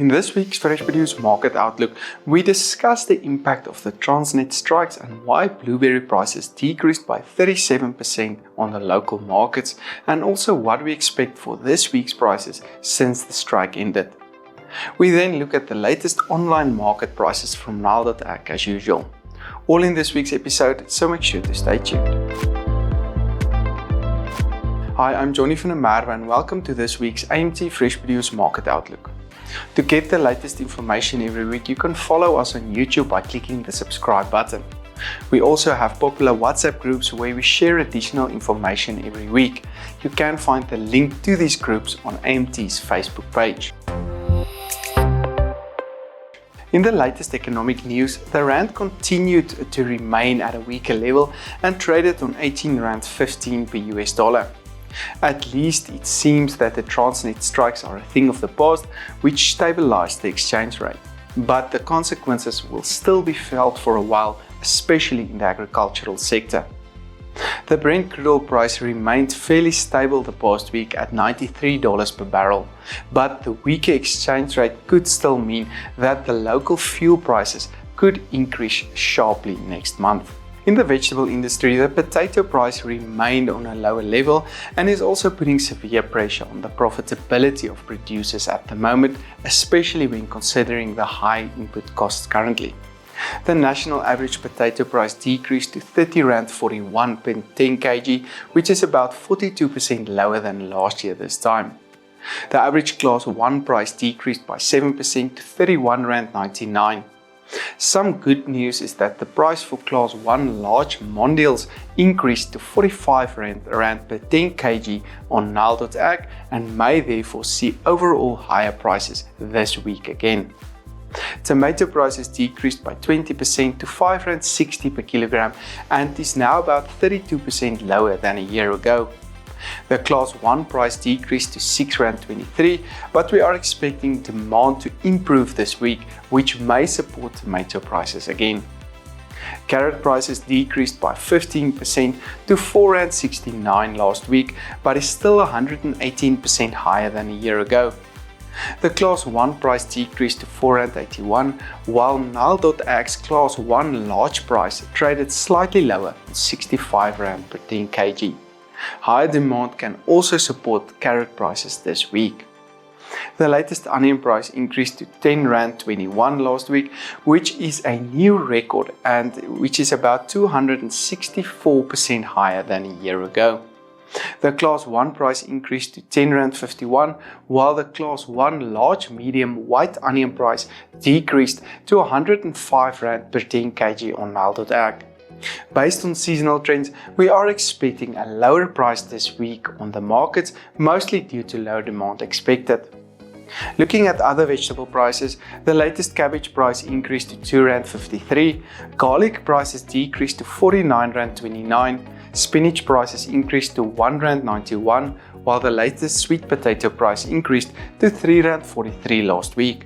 In this week's Fresh Produce Market Outlook, we discuss the impact of the Transnet strikes and why blueberry prices decreased by 37% on the local markets, and also what we expect for this week's prices since the strike ended. We then look at the latest online market prices from Nile.ag as usual. All in this week's episode, so make sure to stay tuned. Hi, I'm Johnny van der Merwe and welcome to this week's AMT Fresh Produce Market Outlook. To get the latest information every week, you can follow us on YouTube by clicking the subscribe button. We also have popular WhatsApp groups where we share additional information every week. You can find the link to these groups on AMT's Facebook page. In the latest economic news, the rand continued to remain at a weaker level and traded on R18.15 per US dollar. At least it seems that the Transnet strikes are a thing of the past, which stabilized the exchange rate. But the consequences will still be felt for a while, especially in the agricultural sector. The Brent crude oil price remained fairly stable the past week at $93 per barrel, but the weaker exchange rate could still mean that the local fuel prices could increase sharply next month. In the vegetable industry, the potato price remained on a lower level and is also putting severe pressure on the profitability of producers at the moment, especially when considering the high input costs currently. The national average potato price decreased to R30.41 per 10 kg, which is about 42% lower than last year this time. The average Class 1 price decreased by 7% to R31.99. Some good news is that the price for Class 1 large mondials increased to R45 per 10 kg on Nile.ag and may therefore see overall higher prices this week again. Tomato prices decreased by 20% to R5.60 per kilogram and is now about 32% lower than a year ago. The Class 1 price decreased to R6.23, but we are expecting demand to improve this week, which may support tomato prices again. Carrot prices decreased by 15% to R4.69 last week, but is still 118% higher than a year ago. The Class 1 price decreased to R4.81, while Nile.ag's Class 1 large price traded slightly lower at R65 per 10 kg. Higher demand can also support carrot prices this week. The latest onion price increased to R10.21 last week, which is a new record and which is about 264% higher than a year ago. The Class 1 price increased to R10.51, while the Class 1 large medium white onion price decreased to R105 per 10 kg on Nile.ag. Based on seasonal trends, we are expecting a lower price this week on the markets, mostly due to low demand expected. Looking at other vegetable prices, the latest cabbage price increased to R2.53, garlic prices decreased to R49.29, spinach prices increased to R1.91, while the latest sweet potato price increased to R3.43 last week.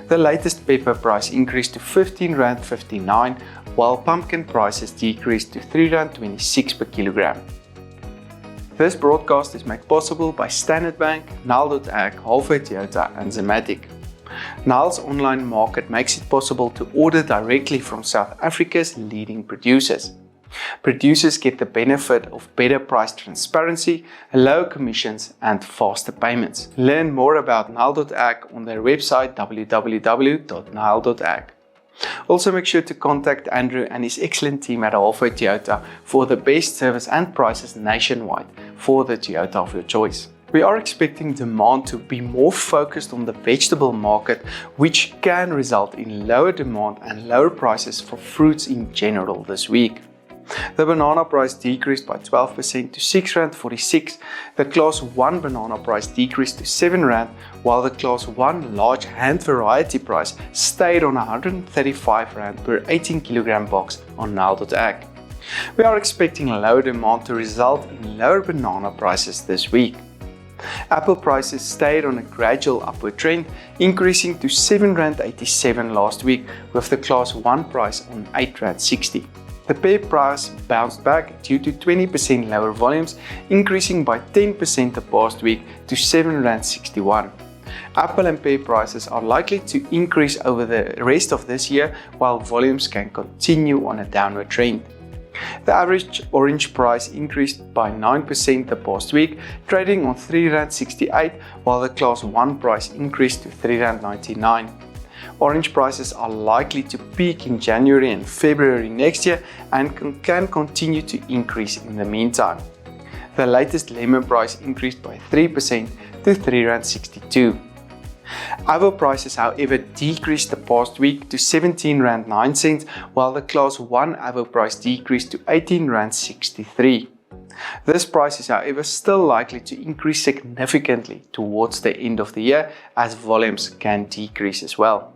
The latest pepper price increased to R15.59, while pumpkin prices decreased to R3.26 per kilogram. This broadcast is made possible by Standard Bank, Nile.ag, Halfway Toyota and Zimmatic. Nile's online market makes it possible to order directly from South Africa's leading producers. Producers get the benefit of better price transparency, low commissions and faster payments. Learn more about Nile.ag on their website www.nile.ag. Also make sure to contact Andrew and his excellent team at Halfway Toyota for the best service and prices nationwide for the Toyota of your choice. We are expecting demand to be more focused on the vegetable market, which can result in lower demand and lower prices for fruits in general this week. The banana price decreased by 12% to R6.46. The Class 1 banana price decreased to R7, while the Class 1 large hand variety price stayed on R135 per 18 kg box on Nile.ag. We are expecting low demand to result in lower banana prices this week. Apple prices stayed on a gradual upward trend, increasing to R7.87 last week, with the Class 1 price on R8.60. The pear price bounced back due to 20% lower volumes, increasing by 10% the past week to R7.61. Apple and pear prices are likely to increase over the rest of this year, while volumes can continue on a downward trend. The average orange price increased by 9% the past week, trading on R3.68, while the Class 1 price increased to R3.99. Orange prices are likely to peak in January and February next year and can continue to increase in the meantime. The latest lemon price increased by 3% to R3.62. Avo prices, however, decreased the past week to R17.09, while the Class 1 Avo price decreased to R18.63. This price is, however, still likely to increase significantly towards the end of the year, as volumes can decrease as well.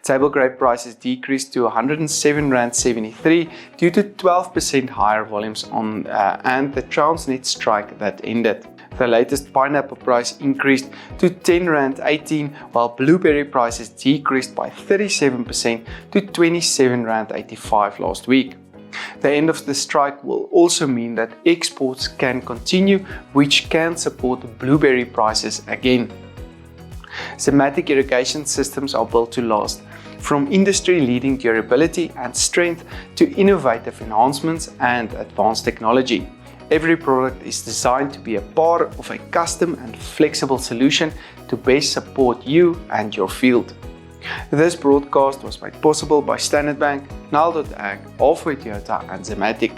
Table grape prices decreased to R107.73 due to 12% higher volumes and the Transnet strike that ended. The latest pineapple price increased to R10.18, while blueberry prices decreased by 37% to R27.85 last week. The end of the strike will also mean that exports can continue, which can support blueberry prices again. Zimmatic irrigation systems are built to last, from industry-leading durability and strength to innovative enhancements and advanced technology. Every product is designed to be a part of a custom and flexible solution to best support you and your field. This broadcast was made possible by Standard Bank, Nile.ag, Halfway Toyota and Zimmatic.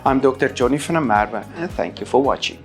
I'm Dr. Johnny van der Merwe and thank you for watching.